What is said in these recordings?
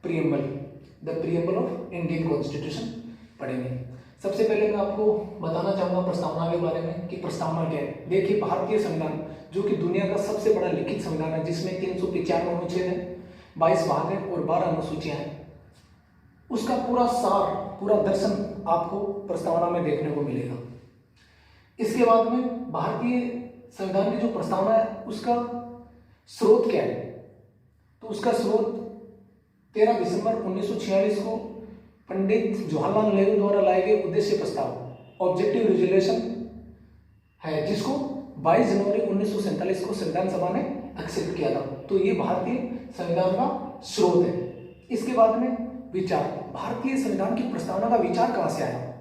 Preamble, the preamble of Indian constitution पढ़ेंगे। सबसे पहले मैं आपको बताना चाहूँगा प्रस्तावना के बारे में कि प्रस्तावना क्या है। देखिए, भारतीय संविधान जो कि दुनिया का सबसे बड़ा लिखित संविधान है, जिसमें 395 अनुच्छेद हैं, 22 भाग हैं और 12 अनुसूचियाँ हैं, उसका पूरा सार, पूरा दर्शन आपको प्रस्तावना में देखने को मिलेगा। इसके बाद में भारतीय संविधान की जो प्रस्तावना है उसका स्रोत क्या है, तो उसका स्रोत 13 दिसंबर 1946 को पंडित जवाहरलाल नेहरू द्वारा लाए गए उद्देश्य प्रस्ताव ऑब्जेक्टिव रेजोल्यूशन है, जिसको 22 जनवरी 1947 को संविधान सभा ने एक्सेप्ट किया था। तो ये भारतीय संविधान का स्रोत है। इसके बाद में विचार, भारतीय संविधान की प्रस्तावना का विचार कहाँ से आया,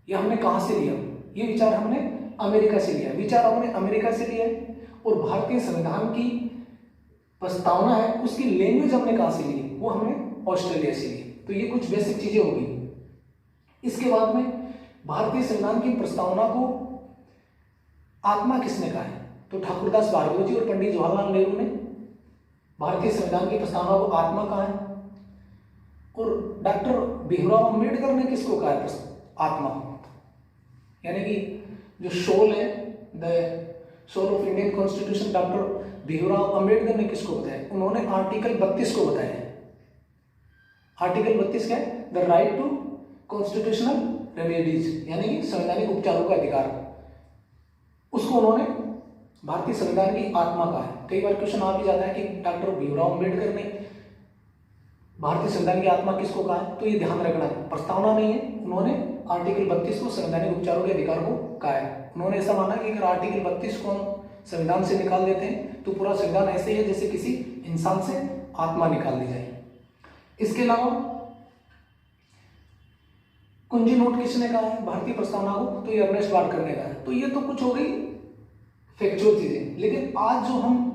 यह हमने कहाँ से लिया, ये विचार हमने अमेरिका से लिया। विचार हमने अमेरिका से लिया है और भारतीय संविधान की प्रस्तावना है उसकी लैंग्वेज हमने कहाँ से ली, वो हमने ऑस्ट्रेलिया से ली। तो ये कुछ बेसिक चीजें होगी। इसके बाद में भारतीय संविधान की प्रस्तावना को आत्मा किसने कहा है, तो ठाकुरदास भार्गव जी और पंडित जवाहरलाल नेहरू ने भारतीय संविधान की प्रस्तावना को आत्मा कहा है। और डॉक्टर भीमराव अंबेडकर ने किसको कहा है आत्मा, यानी कि जो सोल है, the soul of Indian constitution, doctor Bhimrao Ambedkar ने किसको बताया, उन्होंने आर्टिकल 32 को बताया। आर्टिकल 32 क्या है, the right to constitutional remedies, यानी कि संवैधानिक उपचारों का अधिकार, उसको उन्होंने भारतीय संविधान की आत्मा कहा है। कई बार क्वेश्चन आ भी जाता है कि डॉक्टर भीमराव अंबेडकर ने भारतीय संविधान की आत्मा किसको कहा है, तो ये ध्यान रखना है, प्रस्तावना नहीं है, उन्होंने आर्टिकल 32 को संवैधानिक उपचारों के अधिकार को कहा है। उन्होंने ऐसा माना कि अगर आर्टिकल 32 को हम संविधान से निकाल देते हैं तो पूरा संविधान ऐसे ही है जैसे किसी इंसान से आत्मा निकाल दी जाए। इसके अलावा कुंजी नोट किसने कहा है भारतीय प्रस्तावना को, तो ये अर्नेस्ट वार्कर ने कहा है। तो ये तो कुछ हो गई फैक्चुअल चीजें, लेकिन आज जो हम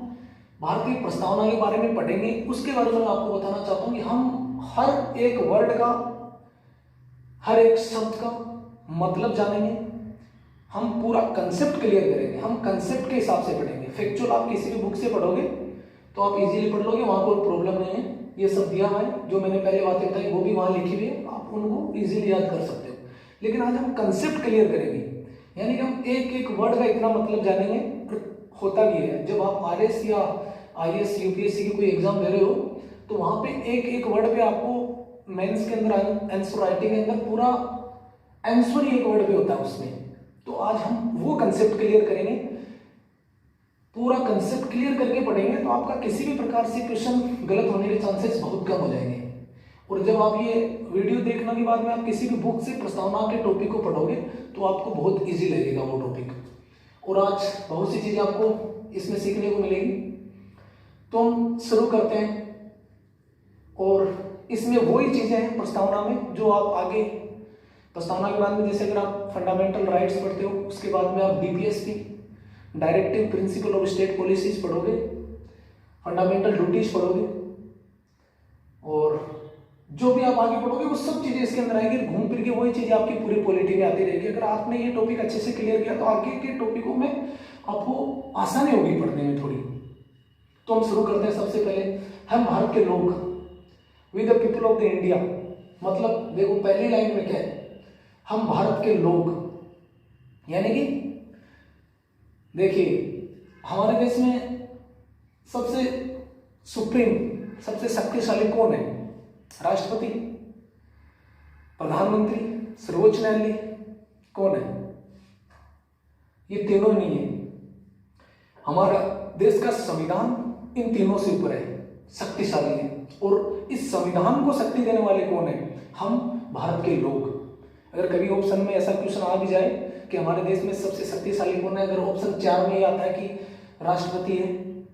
भारतीय प्रस्तावना के बारे में पढ़ेंगे उसके बारे में मैं आपको बताना चाहता हूं कि हम हर एक वर्ड का, हर एक शब्द का मतलब जानेंगे, हम पूरा कंसेप्ट क्लियर करेंगे, हम कंसेप्ट के हिसाब से पढ़ेंगे। फैक्चुअल आप किसी भी बुक से पढ़ोगे तो आप इजीली पढ़ लोगे, वहां कोई प्रॉब्लम नहीं है। ये सब दिया हुआ है, जो मैंने पहले बातें बताई वो भी वहां लिखी हुई है, आप उनको इजीली याद कर सकते हो। लेकिन आज हम कंसेप्ट क्लियर करेंगे, यानी कि हम एक एक वर्ड का इतना मतलब जानेंगे। होता भी है, जब आप आरएस या आईएएस यूपीएससी की कोई एग्जाम दे रहे हो तो वहां पे एक एक वर्ड पे आपको मेंस के अंदर, आंसर राइटिंग के अंदर पूरा आंसर ही एक वर्ड पे होता है उसमें। तो आज हम वो कंसेप्ट क्लियर करेंगे, पूरा कंसेप्ट क्लियर करके पढ़ेंगे तो आपका किसी भी प्रकार से क्वेश्चन गलत होने के चांसेस बहुत कम हो जाएंगे। और जब आप ये वीडियो देखने के बाद में आप किसी भी बुक से प्रस्तावना के टॉपिक को पढ़ोगे तो आपको बहुत इजी लगेगा वो टॉपिक। और आज बहुत सी चीजें आपको इसमें सीखने को मिलेगी। तो हम शुरू करते हैं, और इसमें वही चीजें हैं प्रस्तावना में जो आप आगे प्रस्तावना के बाद में, जैसे अगर आप फंडामेंटल राइट्स पढ़ते हो उसके बाद में आप DPSP, directive principle of state policies पढ़ोगे, फंडामेंटल ड्यूटीज पढ़ोगे, और जो भी आप आगे पढ़ोगे वो सब चीजें इसके अंदर आएगी। घूम फिर के वही चीजें आपकी पूरी पॉलिटी में आती रहेगी। अगर आपने ये टॉपिक अच्छे से क्लियर किया तो आगे के टॉपिकों में आपको आसानी होगी पढ़ने में थोड़ी। तो हम शुरू करते हैं। सबसे पहले हम भारत के लोग, we the people of the India, मतलब देखो पहली लाइन में क्या है, हम भारत के लोग, यानी कि देखिए हमारे देश में सबसे सुप्रीम, सबसे शक्तिशाली कौन है, राष्ट्रपति, प्रधानमंत्री, सर्वोच्च न्यायालय कौन है, ये तीनों नहीं है। हमारा देश का संविधान इन तीनों से ऊपर है, शक्तिशाली है। और इस संविधान को शक्ति देने वाले कौन है, हम भारत के लोग। अगर कभी ऑप्शन में ऐसा क्वेश्चन आ भी जाए कि हमारे देश में सबसे शक्तिशाली कौन है, अगर ऑप्शन 4 में ये आता है कि राष्ट्रपति है,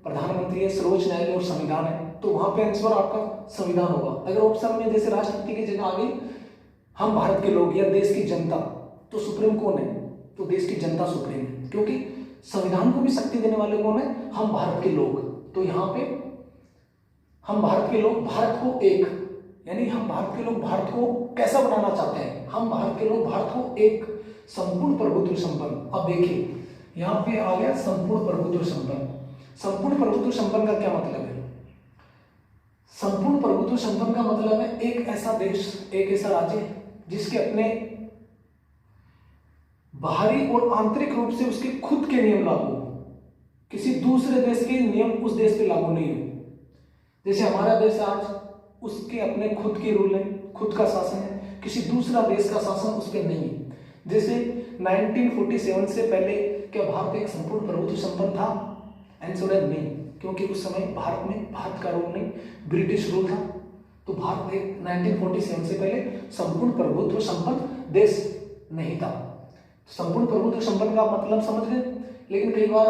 प्रधानमंत्री है, सर्वोच्च न्यायालय और संविधान है, तो वहां पे आंसर आपका संविधान होगा। अगर ऑप्शन में जैसे राष्ट्रपति की जगह आ गई हम भारत के लोग या देश की जनता, तो सुप्रीम कौन है, तो देश की जनता सुप्रीम है, क्योंकि संविधान को भी शक्ति देने वाले कौन है, हम भारत के लोग। तो यहाँ पे हम भारत के लोग, भारत को एक, यानी हम भारत के लोग भारत को कैसा बनाना चाहते हैं, हम भारत के लोग भारत को एक संपूर्ण प्रभुत्व संपन्न। अब देखिए यहाँ पे आ गया संपूर्ण प्रभुत्व संपन्न। संपूर्ण प्रभुत्व संपन्न का क्या मतलब है, संपूर्ण प्रभुत्व संपन्न का मतलब है एक ऐसा देश, एक ऐसा राज्य जिसके अपने बाहरी और आंतरिक रूप से उसके खुद के नियम लागू हो, किसी दूसरे देश के नियम उस देश पे लागू नहीं हो। जैसे हमारा देश आज, उसके अपने खुद के रूल है, खुद का शासन है, किसी दूसरा देश का शासन उस पर नहीं है। जैसे 1947 से पहले क्या भारत एक संपूर्ण प्रभुत्व संपन्न था? आंसर है नहीं, क्योंकि उस समय भारत में भारत का रूल नहीं, ब्रिटिश रूल था। तो भारत एक 1947 से पहले संपूर्ण प्रभुत्व संपन्न देश नहीं था। संपूर्ण प्रभुत्व संपन्न का मतलब समझ गए। लेकिन कई बार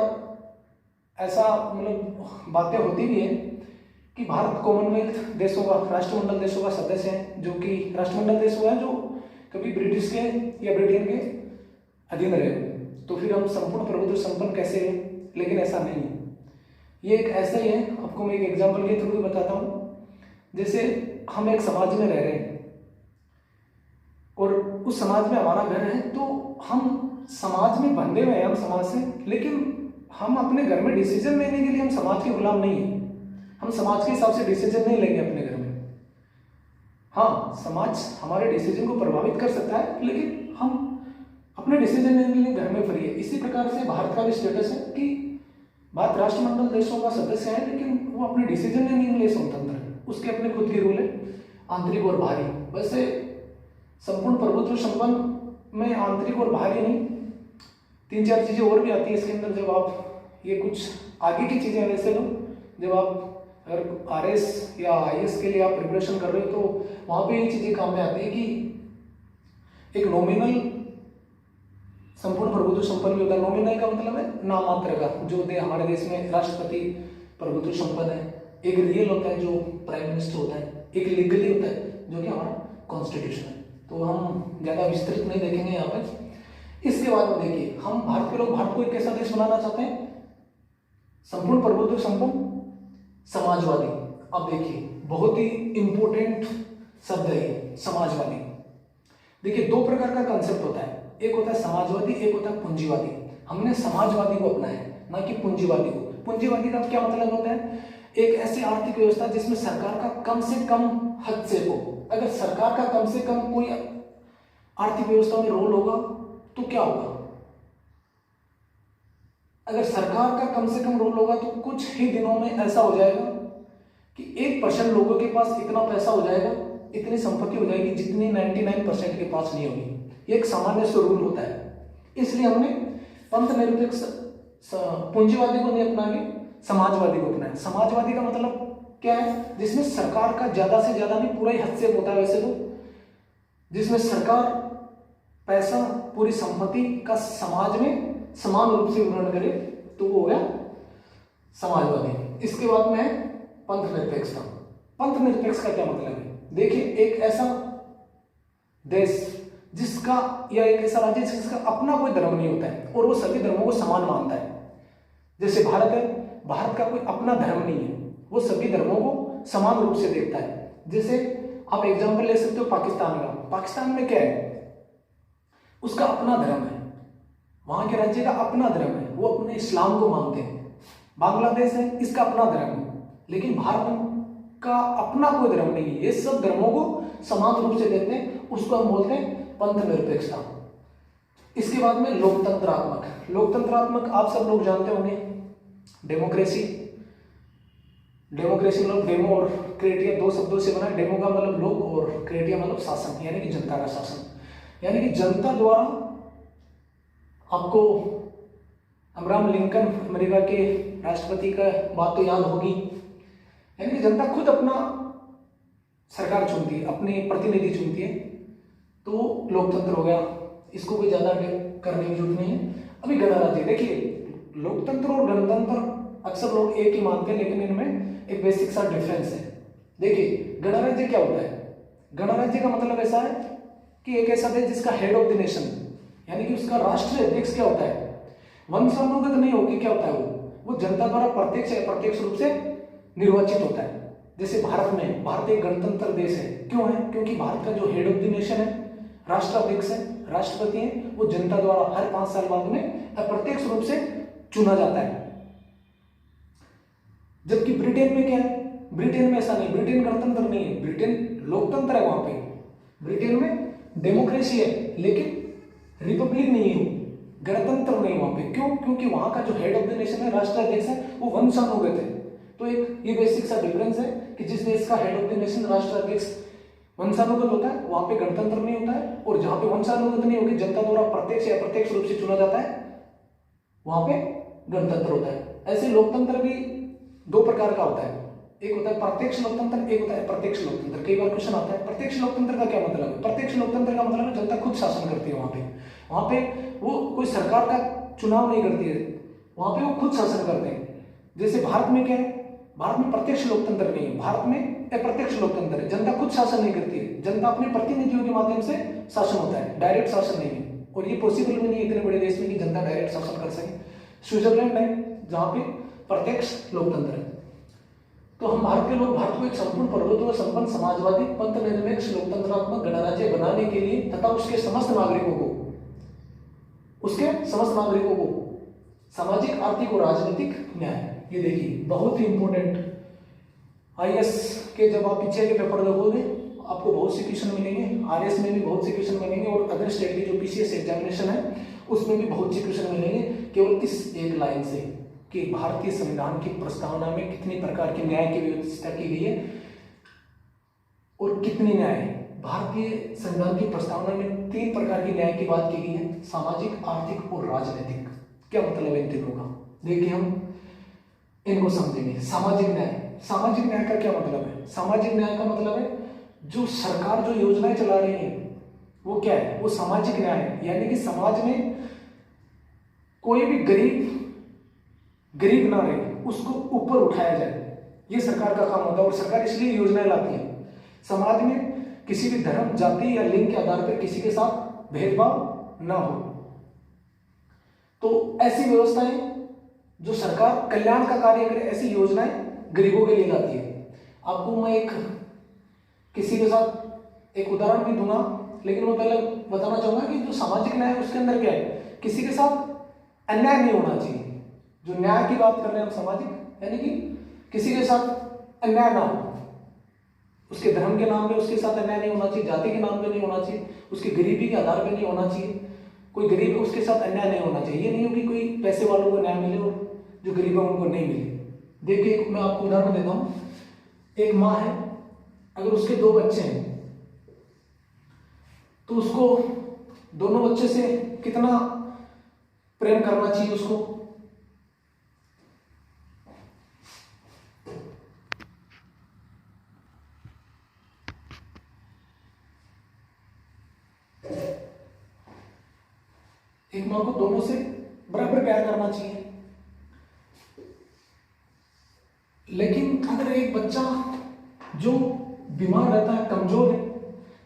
ऐसा मतलब बातें होती भी है कि भारत कॉमनवेल्थ देशों का, राष्ट्रमंडल देशों का सदस्य है, जो कि राष्ट्रमंडल देश हुआ है जो कभी ब्रिटिश के या ब्रिटेन के अधीन रहे। तो फिर हम संपूर्ण प्रभुत्व संपन्न कैसे हैं? लेकिन ऐसा नहीं है। ये एक ऐसा ही है, आपको मैं एक एग्जाम्पल के थ्रू बताता हूँ। जैसे हम एक समाज में रह रहे हैं और उस समाज में हमारा घर है, तो हम समाज में बंधे हुए हैं, हम समाज से, लेकिन हम अपने घर में डिसीजन लेने के लिए हम समाज के गुलाम नहीं है। हम समाज के हिसाब से डिसीजन नहीं लेंगे अपने घर में। हाँ, समाज हमारे डिसीजन को प्रभावित कर सकता है, लेकिन हम अपने डिसीजन लेने के लिए घर में फ्री है। इसी प्रकार से भारत का भी स्टेटस है कि भारत राष्ट्रमंडल देशों का सदस्य है, लेकिन वो अपने डिसीजन लेने के लिए स्वतंत्र है, उसके अपने खुद के रूल है, आंतरिक और बाहरी। वैसे संपूर्ण प्रभुत्व संपन्न में आंतरिक और बाहरी नहीं, 3-4 चीजें और भी आती है इसके अंदर। जब आप ये कुछ आगे की चीजें वैसे लो, जब आप अगर RS या IS के लिए आप प्रिपरेशन कर रहे हो तो वहां पे ये चीजें काम में आती है कि एक नॉमिनल संपूर्ण प्रभुत्व संपन्न भी होता है। नॉमिनल का मतलब है नाम मात्र का, जो हमारे देश में राष्ट्रपति प्रभुत्व संपन्न है। एक रियल होता है जो प्राइम मिनिस्टर होता है, एक लीगली होता है जो कि हमारा कॉन्स्टिट्यूशन है। तो हम ज्यादा विस्तृत नहीं देखेंगे यहाँ पर। इसके बाद में देखिए, हम भारत के लोग भारत को एक कैसा देश बनाना चाहते हैं? संपूर्ण प्रभुत्व संपन्न समाजवादी। अब देखिए, बहुत ही इंपॉर्टेंट शब्द है समाजवादी। देखिए, 2 प्रकार का कंसेप्ट होता है, एक होता है समाजवादी, एक होता है पूंजीवादी। हमने समाजवादी को अपनाया है, ना कि पूंजीवादी को। पूंजीवादी का क्या मतलब होता है? एक ऐसी आर्थिक व्यवस्था जिसमें सरकार का कम से कम हस्तक्षेप हो। अगर सरकार का कम से कम कोई आर्थिक व्यवस्था में रोल होगा तो क्या होगा? अगर सरकार का कम से कम रोल होगा तो कुछ ही दिनों में ऐसा हो जाएगा कि 1% लोगों के पास इतना पैसा हो जाएगा, इतनी संपत्ति हो जाएगी जितनी 99% के पास नहीं होगी। ये एक सामान्य सा रूल होता है। इसलिए हमने पंथ निरपेक्ष पूंजीवादी को नहीं अपना के समाजवादी को अपनाया। समाजवादी का मतलब क्या है? जिसमें सरकार का ज्यादा से ज्यादा नहीं, पूरा ही हस्तक्षेप होता है वैसे तो, जिसमें सरकार पैसा, पूरी संपत्ति का समाज में समान रूप से वितरण करे, तो वो हो गया समाजवादी। इसके बाद में पंथ निरपेक्षता। पंथ निरपेक्ष का क्या मतलब है? देखिए, एक ऐसा देश जिसका या एक ऐसा राज्य जिसका अपना कोई धर्म नहीं होता है और वो सभी धर्मों को समान मानता है। जैसे भारत है, भारत का कोई अपना धर्म नहीं है, वो सभी धर्मों को समान रूप से देखता है। जैसे आप एग्जाम्पल ले सकते हो पाकिस्तान का। पाकिस्तान में क्या है? उसका अपना धर्म है, वहां के राज्य का अपना धर्म है, वो अपने इस्लाम को मानते हैं। बांग्लादेश है, इसका अपना धर्म है, लेकिन भारत का अपना कोई धर्म नहीं है। ये सब धर्मों को समान रूप से देखते हैं, उसको हम बोलते हैं पंथ निरपेक्षता। इसके बाद में लोकतंत्रात्मक। लोकतंत्रात्मक आप सब लोग जानते होंगे, डेमोक्रेसी। डेमोक्रेसी मतलब डेमो और क्रेटिया 2 शब्दों से बना है। डेमो का मतलब लोक और क्रेटिया मतलब शासन, यानी कि जनता का शासन। यानी कि जनता द्वारा, आपको अब्राहम लिंकन अमेरिका के राष्ट्रपति का बात तो याद होगी, यानी कि जनता खुद अपना सरकार चुनती है, अपने प्रतिनिधि चुनती है, तो लोकतंत्र हो गया। इसको कोई ज्यादा करने की जरूरत नहीं है। अभी गणराज्य देखिए, लोकतंत्र और गणतंत्र अक्सर लोग एक ही मानते हैं, लेकिन इनमें एक बेसिक सा डिफरेंस है। देखिए, गणराज्य क्या होता है? गणराज्य का मतलब ऐसा है कि एक ऐसा देश जिसका हेड ऑफ द नेशन, यानी कि उसका राष्ट्रीय अध्यक्ष क्या होता है? वंशानुगत नहीं होगी, क्या होता है वो जनता द्वारा प्रत्यक्ष या अप्रत्यक्ष रूप से निर्वाचित होता है। जैसे भारत में, भारत एक गणतंत्र देश है। क्यों है? क्योंकि भारत का जो हेड ऑफ द नेशन है, राष्ट्राध्यक्ष है, राष्ट्रपति है, वो जनता द्वारा हर 5 साल बाद में अप्रत्यक्ष रूप से चुना जाता है। जबकि ब्रिटेन में क्या है? ब्रिटेन में ऐसा नहीं, ब्रिटेन गणतंत्र नहीं है, ब्रिटेन लोकतंत्र है। वहां पे ब्रिटेन में डेमोक्रेसी है लेकिन रिपब्लिक नहीं है, गणतंत्र नहीं वहां पे। क्यों? क्योंकि वहां का जो हेड ऑफ द नेशन है, राष्ट्राध्यक्ष है, वो वंशाणु हो गए थे। तो एक ये बेसिक सा डिफरेंस है कि जिस देश का हेड ऑफ द नेशन राष्ट्राध्यक्ष वंशानुगत होता है वहां पे गणतंत्र नहीं होता है, और जहां पे वंशानुगत नहीं होगी, जनता द्वारा प्रत्यक्ष या अप्रत्यक्ष रूप से चुना जाता है, वहां पे गणतंत्र होता है। ऐसे लोकतंत्र भी दो प्रकार का होता है, एक होता है प्रत्यक्ष लोकतंत्र, एक होता है अप्रत्यक्ष लोकतंत्र। कई बार क्वेश्चन आता है प्रत्यक्ष लोकतंत्र का क्या मतलब है? प्रत्यक्ष लोकतंत्र का मतलब है जनता खुद शासन करती है। वहां पे वो कोई सरकार का चुनाव नहीं करती है, वहां पे वो खुद शासन करते हैं। जैसे भारत में क्या है, भारत में प्रत्यक्ष लोकतंत्र नहीं है, भारत में अप्रत्यक्ष लोकतंत्र है। जनता खुद शासन नहीं करती है, जनता अपने प्रतिनिधियों के माध्यम से शासन होता है, डायरेक्ट शासन नहीं है। और ये पॉसिबल भी नहीं है इतने बड़े देश में कि जनता डायरेक्ट शासन कर सके। स्विट्जरलैंड है जहां पे प्रत्यक्ष लोकतंत्र है। तो हम भारत के लोग भारत को एक संपूर्ण प्रभुत्व संपन्न समाजवादी पंथ निरपेक्ष लोकतंत्रात्मक गणराज्य बनाने के लिए तथा उसके समस्त नागरिकों को सामाजिक, आर्थिक और राजनीतिक न्याय, ये देखिए बहुत ही इंपॉर्टेंट। आईएएस के जब आप पीछे के पेपर लगोगे आपको बहुत से क्वेश्चन मिलेंगे, आरएस में भी बहुत से क्वेश्चन मिलेंगे, और अदर स्टेट की जो पीसीएस एग्जामिनेशन है उसमें भी बहुत से क्वेश्चन मिलेंगे, केवल इस एक लाइन से कि भारतीय संविधान की प्रस्तावना में कितनी प्रकार की न्याय की व्यवस्था की गई है और कितनी न्याय है। भारतीय संविधान की प्रस्तावना में 3 प्रकार की न्याय की बात की गई है, सामाजिक, आर्थिक और राजनीतिक। क्या मतलब है इन तीनों का? देखिए हम इनको समझेंगे। सामाजिक न्याय का क्या मतलब है? सामाजिक न्याय का मतलब है जो सरकार जो योजनाएं चला रही है वो क्या है? वो सामाजिक न्याय है, यानी कि समाज में कोई भी गरीब ना रहे, उसको ऊपर उठाया जाए, ये सरकार का काम होता है। और सरकार इसलिए योजनाएं लाती है, समाज में किसी भी धर्म, जाति या लिंग के आधार पर किसी के साथ भेदभाव ना हो। तो ऐसी व्यवस्थाएं जो सरकार कल्याण का कार्य करे, ऐसी योजनाएं गरीबों के लिए लाती है। आपको मैं किसी के साथ एक उदाहरण भी दूंगा, लेकिन मैं पहले बताना चाहूंगा कि जो सामाजिक न्याय है उसके अंदर क्या है, किसी के साथ अन्याय नहीं होना चाहिए। जो न्याय की बात कर रहे हैं हम सामाजिक, यानी कि किसी के साथ अन्याय ना हो, उसके धर्म के नाम पे उसके साथ अन्याय नहीं होना चाहिए, जाति के नाम पे नहीं होना चाहिए, उसकी गरीबी के आधार पे नहीं होना चाहिए। कोई गरीब है उसके साथ अन्याय नहीं होना चाहिए। ये नहीं हो कि कोई पैसे वालों को न्याय मिले और जो गरीब है उनको नहीं मिले। देखिए मैं आपको उदाहरण देता हूं। एक माँ है, अगर उसके 2 बच्चे हैं तो उसको दोनों बच्चे से कितना प्रेम करना चाहिए उसको? एक माँ को दोनों से बराबर प्यार करना चाहिए। लेकिन अगर एक बच्चा जो बीमार रहता है, कमजोर है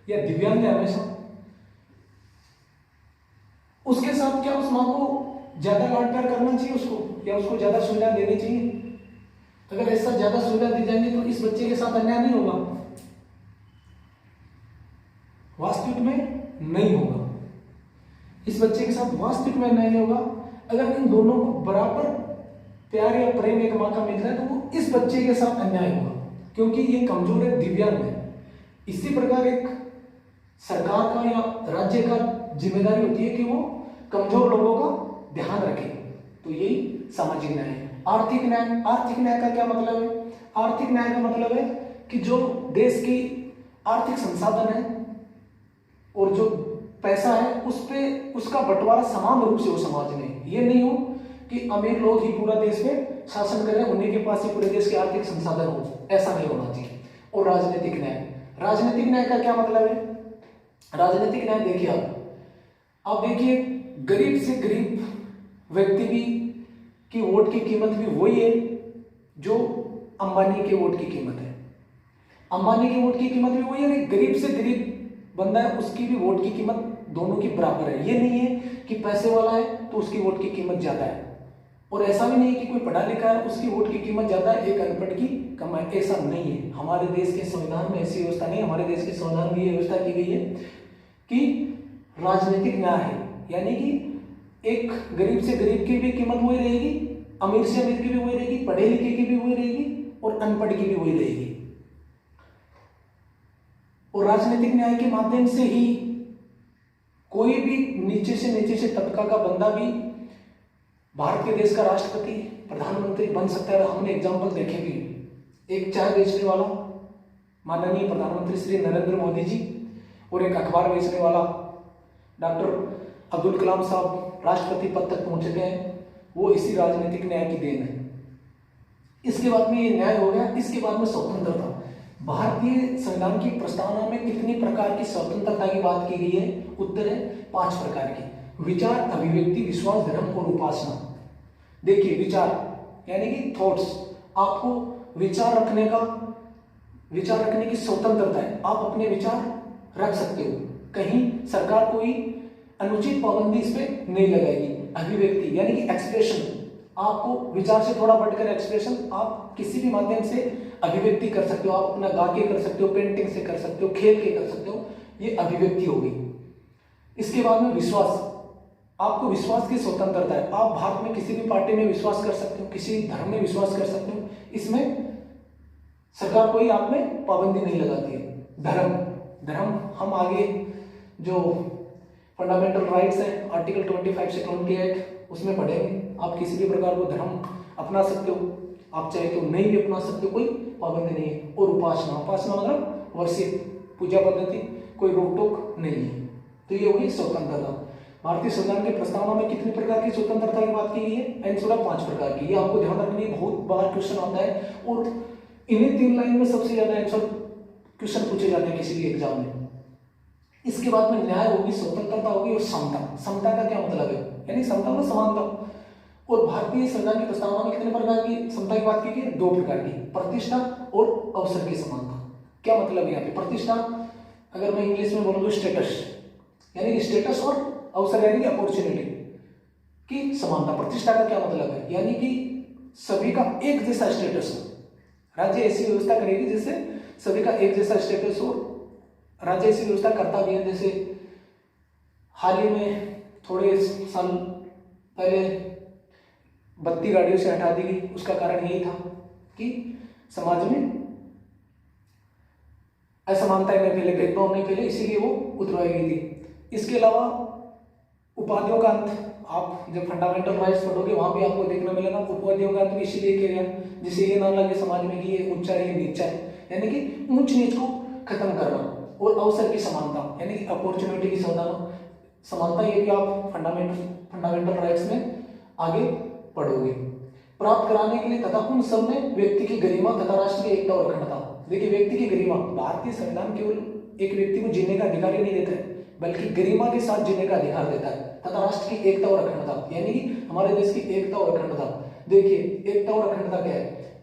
या दिव्यांग है हमेशा, उसके साथ क्या उस माँ को ज्यादा लाड प्यार करना चाहिए उसको, या उसको ज्यादा सुविधा देनी चाहिए? अगर ऐसा ज्यादा सुविधा दी जाएंगी तो इस बच्चे के साथ अन्याय नहीं होगा? वास्तविक में नहीं होगा। इस बच्चे के साथ वास्तविक में नहीं होगा। अगर इन दोनों को बराबर प्यार या प्रेम एक माँ का मिल रहा है तो वो इस बच्चे के साथ अन्याय होगा, क्योंकि ये कमजोर है, दिव्यांग है। इसी प्रकार एक सरकार का या राज्य का जिम्मेदारी होती है कि वो कमजोर लोगों का ध्यान रखे। तो यही सामाजिक न्याय है। आर्थिक न्याय का क्या मतलब है? आर्थिक न्याय का मतलब है कि जो देश की आर्थिक संसाधन है और जो पैसा है उस पे उसका बंटवारा समान रूप से हो समाज में। ये नहीं हो कि अमीर लोग ही पूरा देश में शासन करें, उन्हीं के पास ही पूरे देश के आर्थिक संसाधन हो, ऐसा नहीं होना चाहिए। और राजनीतिक न्याय का क्या मतलब है? राजनीतिक न्याय देखिए आप देखिए गरीब से गरीब व्यक्ति भी की वोट की कीमत भी वही है जो अंबानी के वोट की कीमत है। अंबानी की वोट की कीमत भी वही है, गरीब से गरीब बंदा है उसकी भी वोट की कीमत दोनों की बराबर है। ये नहीं है कि पैसे वाला है तो उसकी वोट की कीमत ज्यादा है, और ऐसा भी नहीं है कि कोई पढ़ा लिखा है उसकी वोट की कीमत ज्यादा है, एक अनपढ़ की कम है। ऐसा नहीं है। हमारे देश के संविधान में ऐसी व्यवस्था नहीं है। हमारे देश के संविधान में ये व्यवस्था की गई है कि राजनीतिक न्याय है, यानी कि एक गरीब से गरीब की भी कीमत वही रहेगी, अमीर से अमीर की भी वही रहेगी, पढ़े लिखे की भी वही रहेगी, और अनपढ़ की भी वही रहेगी। और राजनीतिक न्याय के माध्यम से ही कोई भी नीचे से तबका का बंदा भी भारत के देश का राष्ट्रपति, प्रधानमंत्री बन सकता है। हमने एग्जाम्पल देखे भी, एक चाय बेचने वाला माननीय प्रधानमंत्री श्री नरेंद्र मोदी जी और एक अखबार बेचने वाला डॉक्टर अब्दुल कलाम साहब राष्ट्रपति पद तक पहुंच गए हैं, वो इसी राजनीतिक न्याय की देन है। इसके बाद में ये न्याय हो गया। इसके बाद में स्वतंत्रता। भारतीय संविधान की प्रस्तावना में कितनी प्रकार की स्वतंत्रता की बात की गई है? उत्तर है 5 प्रकार की। विचार, अभिव्यक्ति, विश्वास, धर्म और उपासना। देखिए, विचार यानी कि थॉट्स, आपको विचार रखने की स्वतंत्रता है। आप अपने विचार रख सकते हो, कहीं सरकार कोई अनुचित पाबंदी इस पे नहीं लगाएगी। अभिव्यक्ति यानी कि एक्सप्रेशन, आपको विचार से थोड़ा बढ़कर एक्सप्रेशन, आप किसी भी माध्यम से अभिव्यक्ति कर सकते हो। आप अपना गा के कर सकते हो, पेंटिंग से कर सकते हो, खेल के कर सकते हो, ये अभिव्यक्ति होगी। इसके बाद में विश्वास, आपको विश्वास की स्वतंत्रता है। आप भारत में किसी भी पार्टी में विश्वास कर सकते हो, किसी धर्म में विश्वास कर सकते हो, इसमें सरकार कोई आप में पाबंदी नहीं लगाती है। धर्म हम आगे जो फंडामेंटल राइट्स हैं आर्टिकल 25 से 28 उसमें पढ़ेंगे। आप किसी भी प्रकार को धर्म अपना सकते हो, आप चाहे तो नहीं भी अपना सकते हो, कोई पाबंदी नहीं है। और उपासना मतलब वर्षित पूजा पद्धति, कोई रोक टोक नहीं है। तो ये होगी स्वतंत्रता। भारतीय संविधान की प्रस्तावना में कितनी प्रकार की स्वतंत्रता की बात की गई है? आंसर 5 प्रकार की। ये आपको ध्यान रखनी है, बहुत बार क्वेश्चन आता है और इन्हीं 3 लाइन में सबसे ज्यादा आंसर क्वेश्चन पूछे जाते हैं किसी भी एग्जाम में। इसके बाद में न्याय होगी, स्वतंत्रता होगी और समता। समता का क्या मतलब है? यानी समता मतलब समानता। और भारतीय संविधान की प्रस्तावना में कितने प्रकार की समता की बात की गई? 2 प्रकार की, प्रतिष्ठा और अवसर की समानता। क्या मतलब है यहाँ पे? प्रतिष्ठा अगर मैं इंग्लिश में बोलूँ तो स्टेटस, यानी कि स्टेटस, और अवसर यानी कि अपॉर्चुनिटी की समानता। प्रतिष्ठा का क्या मतलब है? यानी कि सभी का एक जैसा स्टेटस हो। राज्य ऐसी व्यवस्था करेगी जिससे सभी का एक जैसा स्टेटस हो। राज्य ऐसी व्यवस्था करता भी है, जैसे हाल ही में थोड़े साल पहले बत्ती गाड़ियों से हटा दी गई। उसका कारण यही था कि समाज में असमानता नहीं फैले, भेदभाव नहीं फैले, इसीलिए वो उतरवाई गई थी। इसके अलावा उपाधियों का अंत, आप जब फंडामेंटल राइट्स पढ़ोगे वहां भी आपको देखने मिलेगा। उपाधियों का अंत भी इसीलिए किया गया जिससे ये ना लगे समाज में कि ये ऊंचा है ये नीचा है, यानी कि ऊंच नीच को खत्म करना। और अवसर की समानता यानी कि अपॉर्चुनिटी की समानता, ये भी आप फंडामेंटल राइट्स में आगे पढ़ोगे। प्राप्त कराने के लिए तथा उन सब में व्यक्ति की गरिमा तथा राष्ट्र की एकता और अखंडता। देखिए, व्यक्ति की गरिमा, भारतीय संविधान केवल एक व्यक्ति को जीने का अधिकार ही नहीं देता है, बल्कि गरिमा के साथ जीने का अधिकार देता है। तथा राष्ट्र की एकता और अखंडता यानी कि हमारे देश की एकता और अखंडता। देखिए, एकता और अखंडता क्या है?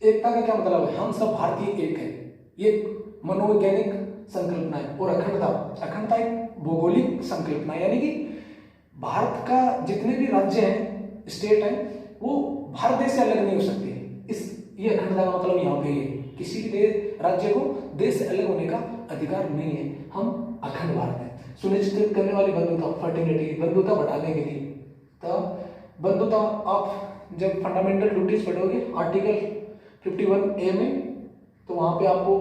एकता का क्या मतलब है? हम सब भारतीय एक है, ये मनोवैज्ञानिक संकल्पना है। और अखंडता एक भौगोलिक संकल्पना, यानी कि भारत का जितने भी राज्य हैं, स्टेट हैं, वो भारत देश से अलग नहीं हो सकते। ये अखंडता का मतलब यहाँ पे है, किसी भी राज्य को देश से अलग होने का अधिकार नहीं है। हम अखंड भारत है। सुनिश्चित करने वाली बंधुता, फर्टिलिटी, बंधुता बढ़ाने के लिए। तो बंधुता आप जब फंडामेंटल ड्यूटीज पढ़ोगे आर्टिकल 51A में, तो वहां पे आपको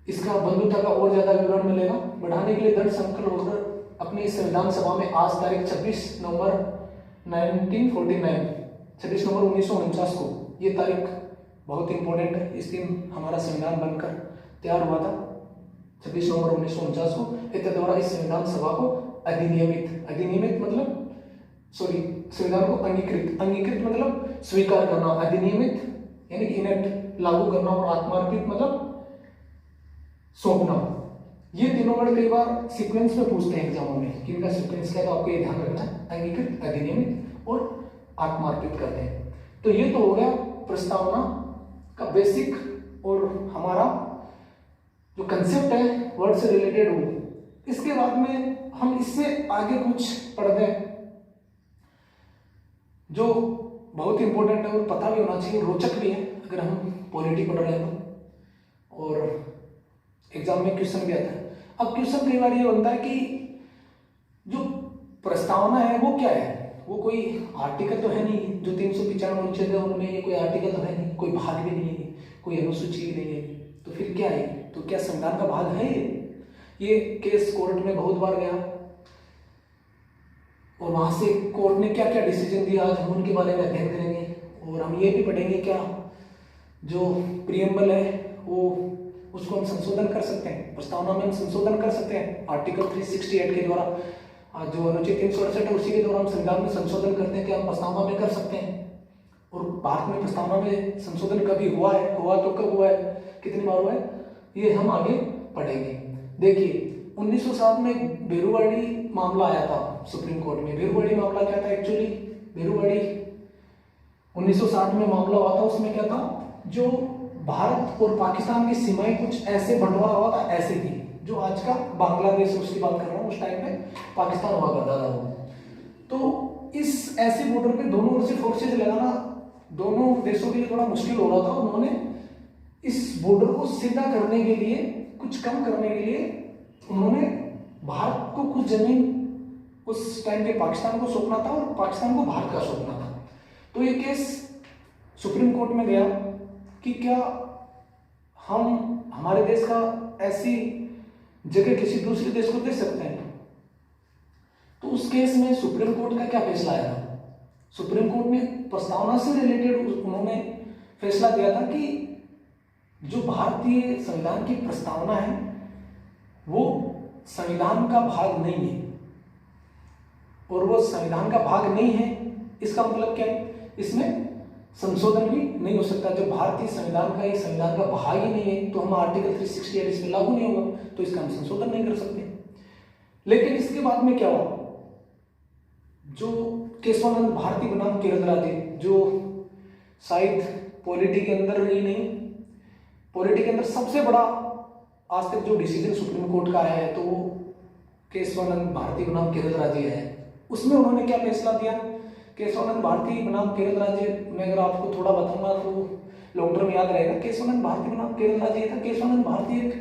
इसका बंधुता का और ज्यादा विवरण मिलेगा। बढ़ाने के लिए दृढ़ संकल्प होकर अपनी संविधान सभा में आज तारीख 26 नवंबर 1949 को, ये तारीख बहुत इंपॉर्टेंट है। इस दिन हमारा संविधान बनकर तैयार हुआ था 26 नवंबर 1949 को। इसके द्वारा इस संविधान सभा को अधिनियमित मतलब संविधान को अंगीकृत मतलब स्वीकार करना, अधिनियमित यानी कि इनेक्ट लागू करना, और आत्मार्पित मतलब सौंपना। ये तीनों वर्ड कई बार सीक्वेंस में पूछते हैं एग्जामों में कि इनका सीक्वेंस क्या है, तो आपको ये ध्यान रखना है। अंगीकृत, अधिनियमित और आत्मार्पित करते हैं। तो ये तो हो गया प्रस्तावना का बेसिक, और हमारा जो कंसेप्ट है वर्ड से रिलेटेड हो। इसके बाद में हम इससे आगे कुछ पढ़ते हैं जो बहुत इंपॉर्टेंट है और पता भी होना चाहिए, रोचक भी है अगर हम पॉलिटी पढ़ रहे हैं तो, और एग्जाम में क्वेश्चन भी आता है। अब क्वेश्चन कई बार ये बनता है कि जो प्रस्तावना है वो क्या है, वो कोई आर्टिकल तो है नहीं, जो 395 अनुच्छेद है उनमें ये कोई आर्टिकल तो है नहीं, कोई भाग भी नहीं है, कोई अनुसूची भी नहीं है, तो फिर क्या है? तो क्या संविधान का भाग है ये केस कोर्ट में बहुत बार गया और वहां से कोर्ट ने क्या क्या डिसीजन दिया, आज हम उनके बारे में अध्ययन करेंगे। और हम ये भी पढ़ेंगे क्या जो प्रियम्बल है वो उसको हम संशोधन कर सकते हैं, प्रस्तावना में हम संशोधन कर सकते हैं आर्टिकल 368 के द्वारा। आज जो अनुच्छेद 368 है उसी के द्वारा हम संविधान में संशोधन करते हैं, क्या हम प्रस्तावना में कर सकते हैं। और भारत में प्रस्तावना में संशोधन कभी हुआ है, हुआ तो कब हुआ है, कितनी बार हुआ है, ये हम आगे पढ़ेंगे। देखिए 1907 में बेरुवाड़ी मामला आया था सुप्रीम कोर्ट में। बेरुवाड़ी मामला क्या था एक्चुअली? बेरुवाड़ी 1960 में मामला हुआ था, उसमें क्या था, जो भारत और पाकिस्तान की सीमाएं कुछ ऐसे बंटवारा हुआ था, ऐसे थी जो आज का बांग्लादेश, उसकी बात कर रहा हूँ, उस टाइम पे पाकिस्तान हुआ करता था वो। तो इस ऐसे बॉर्डर पे दोनों ओर से फोर्सेज लगाना दोनों देशों के लिए थोड़ा मुश्किल हो रहा था। उन्होंने इस बॉर्डर को सीधा करने के लिए, कुछ कम करने के लिए उन्होंने भारत को कुछ जमीन उस टाइम पे पाकिस्तान को सौंपना था और पाकिस्तान को भारत का सौंपना था। तो ये केस सुप्रीम कोर्ट में गया कि क्या हम हमारे देश का ऐसी जगह किसी दूसरे देश को दे सकते हैं। तो उस केस में सुप्रीम कोर्ट का क्या फैसला आया था? सुप्रीम कोर्ट ने प्रस्तावना से रिलेटेड उन्होंने फैसला दिया था कि जो भारतीय संविधान की प्रस्तावना है वो संविधान का भाग नहीं है, और वो संविधान का भाग नहीं है इसका मतलब क्या है? इसमें संशोधन भी नहीं हो सकता। जब भारतीय संविधान का ये संविधान का भाग ही नहीं है तो हम आर्टिकल 368 इसमें लागू नहीं होगा, तो इसका हम संशोधन नहीं कर सकते। लेकिन इसके बाद में क्या हुआ, जो केशवानंद भारती बनाम केरल राज्य, जो शायद पॉलिटी के अंदर ही नहीं, पॉलिटी के अंदर सबसे बड़ा आज तक जो डिसीजन सुप्रीम कोर्ट का आया है तो वो केशवानंद भारती बनाम केरल राज्य है। उसमें उन्होंने क्या फैसला दिया? केशवानंद भारती बनाम केरल राज्य में अगर आपको थोड़ा बताऊंगा तो लॉन्ग टर्म याद रहेगा। केशवानंद भारती बनाम केरल राज्य था। केशवानंद भारती एक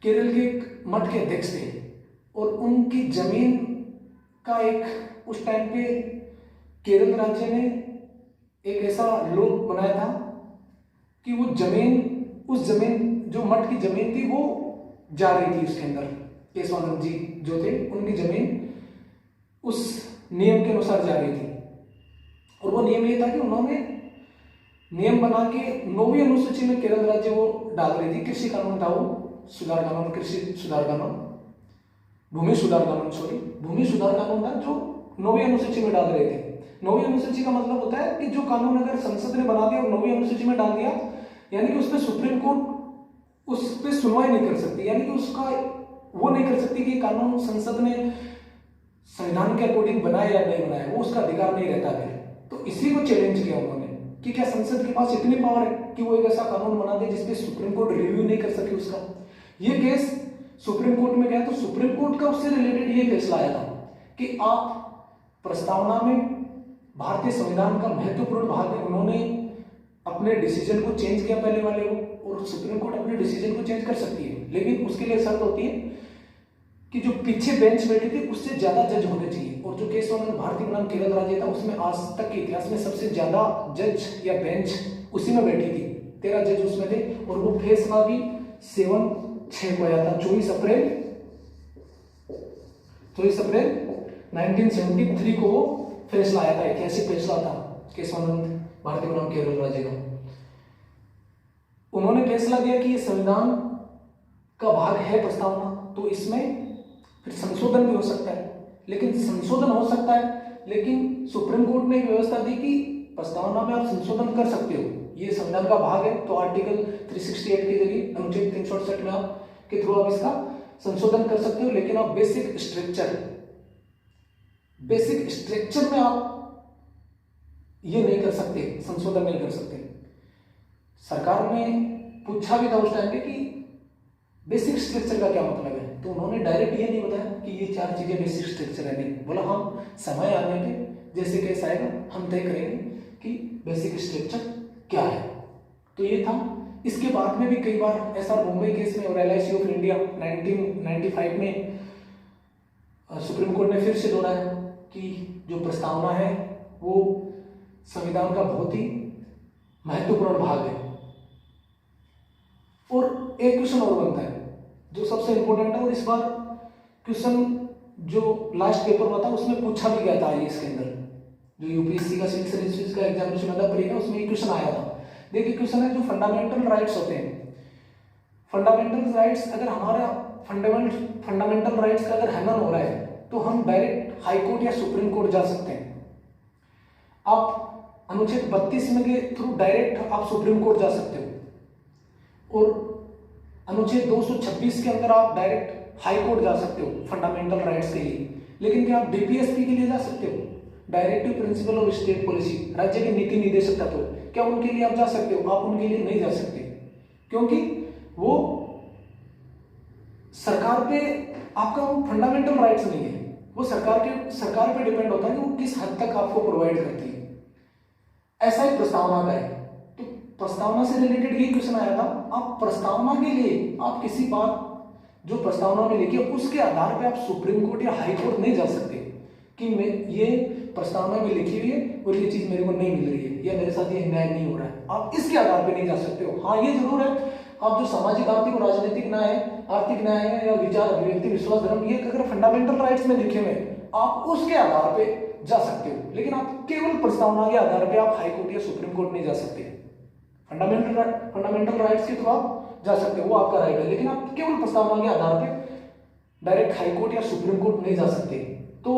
केरल के एक मठ के अध्यक्ष थे और उनकी जमीन का एक उस टाइम पे केरल राज्य ने एक ऐसा लॉ बनाया था कि वो जमीन, उस जमीन जो मठ की जमीन थी वो जा रही थी उसके अंदर, केशवानंद जी जो थे उनकी जमीन उस नियम के अनुसार जा रही थी। और वो नियम ये था कि उन्होंने नियम बना के 9वीं अनुसूची में केरल राज्य वो डाल रही थी। कृषि कानून था वो, सुधार कानून, कृषि सुधार कानून, भूमि सुधार कानून, सॉरी भूमि सुधार कानून था जो 9वीं अनुसूची में डाल रहे थे। 9वीं अनुसूची का मतलब होता है कि जो कानून अगर संसद ने बना दिया और 9वीं अनुसूची में डाल दिया, यानी कि उसमें सुप्रीम कोर्ट उस पर सुनवाई नहीं कर सकती, यानी कि उसका वो नहीं कर सकती कि कानून संसद ने संविधान के अकॉर्डिंग बनाया या नहीं बनाया, वो उसका अधिकार नहीं रहता फिर। तो इसी को चैलेंज किया उन्होंने कि क्या संसद के पास इतनी पावर है कि वो एक ऐसा कानून बना दे जिसपे सुप्रीम कोर्ट रिव्यू नहीं कर सके उसका। ये केस सुप्रीम कोर्ट में गया तो सुप्रीम कोर्ट का उससे रिलेटेड ये फैसला आया था कि आप प्रस्तावना में भारतीय संविधान का महत्वपूर्ण भाग है, उन्होंने अपने डिसीजन को चेंज किया पहले वाले को, और सुप्रीम कोर्ट अपने डिसीजन को चेंज कर सकती है, लेकिन उसके लिए शर्त होती है कि जो पीछे बेंच बैठी थी उससे ज्यादा जज होने चाहिए। और जो केशवानंद भारती बनाम केरल राज्य था उसमें आज तक के इतिहास में सबसे ज्यादा जज या बेंच उसी में बैठी थी, 13 जज उसमें थे। और वो फैसला भी 7/6 को आया था, 24 अप्रैल 1973 को वो फैसला आया था, ऐतिहासिक फैसला था केशवानंद भारती बनाम केरल राज्य का। उन्होंने फैसला दिया कि ये संविधान का भाग है प्रस्तावना, तो इसमें फिर संशोधन भी हो सकता है, लेकिन संशोधन हो सकता है, लेकिन सुप्रीम कोर्ट ने एक व्यवस्था दी कि प्रस्तावना में आप संशोधन कर सकते हो, ये संविधान का भाग है, तो आर्टिकल 368 के जरिए अनुच्छेद 368 में आप के थ्रू आप इसका संशोधन कर सकते हो, लेकिन आप बेसिक स्ट्रक्चर में आप ये नहीं कर सकते, संशोधन नहीं कर सकते। सरकार ने पूछा भी था उस टाइम पे कि बेसिक स्ट्रक्चर का क्या मतलब है, तो उन्होंने डायरेक्ट ये नहीं बताया कि ये 4 चीजें बेसिक स्ट्रक्चर है, नहीं बोला हम समय आने पे जैसे केस आएगा हम तय करेंगे कि बेसिक स्ट्रक्चर क्या है। तो ये था। इसके बाद में भी कई बार ऐसा मुंबई केस में और LIC ऑफ इंडिया 1995 में सुप्रीम कोर्ट ने फिर से दोहराया कि जो प्रस्तावना है वो संविधान का बहुत ही महत्वपूर्ण भाग है। और एक क्वेश्चन और बनता है जो सबसे इंपॉर्टेंट है, और इस बार क्वेश्चन जो लास्ट पेपर हुआ था उसमें पूछा भी गया था आईएएस के अंदर, जो यूपीएससी का सिविल सर्विसेज का एग्जामिनेशन होता प्री का, उसमें एक क्वेश्चन आया था। देखिए क्वेश्चन है जो फंडामेंटल राइट्स होते हैं, फंडामेंटल राइट्स अगर हमारा फंडामेंटल राइट्स का अगर हनन हो रहा है तो हम डायरेक्ट हाई कोर्ट या सुप्रीम कोर्ट जा सकते हैं। आप अनुच्छेद 32 में के थ्रू डायरेक्ट आप सुप्रीम कोर्ट जा सकते हो, और अनुच्छेद 226 के अंदर आप डायरेक्ट हाई कोर्ट जा सकते हो फंडामेंटल राइट्स के लिए। लेकिन क्या आप डीपीएसपी के लिए जा सकते हो, directive principle of state policy, राज्य के नीति निर्देशक तत्व, क्या उनके लिए आप जा सकते हो? आप उनके लिए नहीं जा सकते, क्योंकि वो सरकार पे आपका फंडामेंटल राइट्स नहीं है, वो सरकार पे डिपेंड होता है कि वो किस हद तक आपको प्रोवाइड करती है। ऐसा ही प्रस्तावना का है। तो प्रस्तावना से रिलेटेड ये क्वेश्चन आया था, आप प्रस्तावना के लिए आप किसी बात जो प्रस्तावना में लिखी है उसके आधार पे आप सुप्रीम कोर्ट या हाई कोर्ट नहीं जा सकते कि मैं ये प्रस्तावना में लिखी हुई है और ये चीज मेरे को नहीं मिल रही है या मेरे साथ ये न्याय नहीं हो रहा है, आप इसके आधार पे नहीं जा सकते हो। हाँ ये जरूर है, आप जो सामाजिक, आर्थिक और राजनीतिक न्याय है, आर्थिक न्याय है या विचार, अभिव्यक्ति, विश्वास, धर्म, ये अगर फंडामेंटल राइट्स में लिखे हुए आप उसके आधार पे जा सकते हो, लेकिन आप केवल प्रस्तावना के आधार पे आप हाई कोर्ट या सुप्रीम कोर्ट नहीं जा सकते। फंडामेंटल राइट्स के थ्रू आप जा सकते हो, वो आपका राइट है, लेकिन आप केवल प्रस्तावना के आधार पे डायरेक्ट हाई कोर्ट या सुप्रीम कोर्ट नहीं जा सकते। तो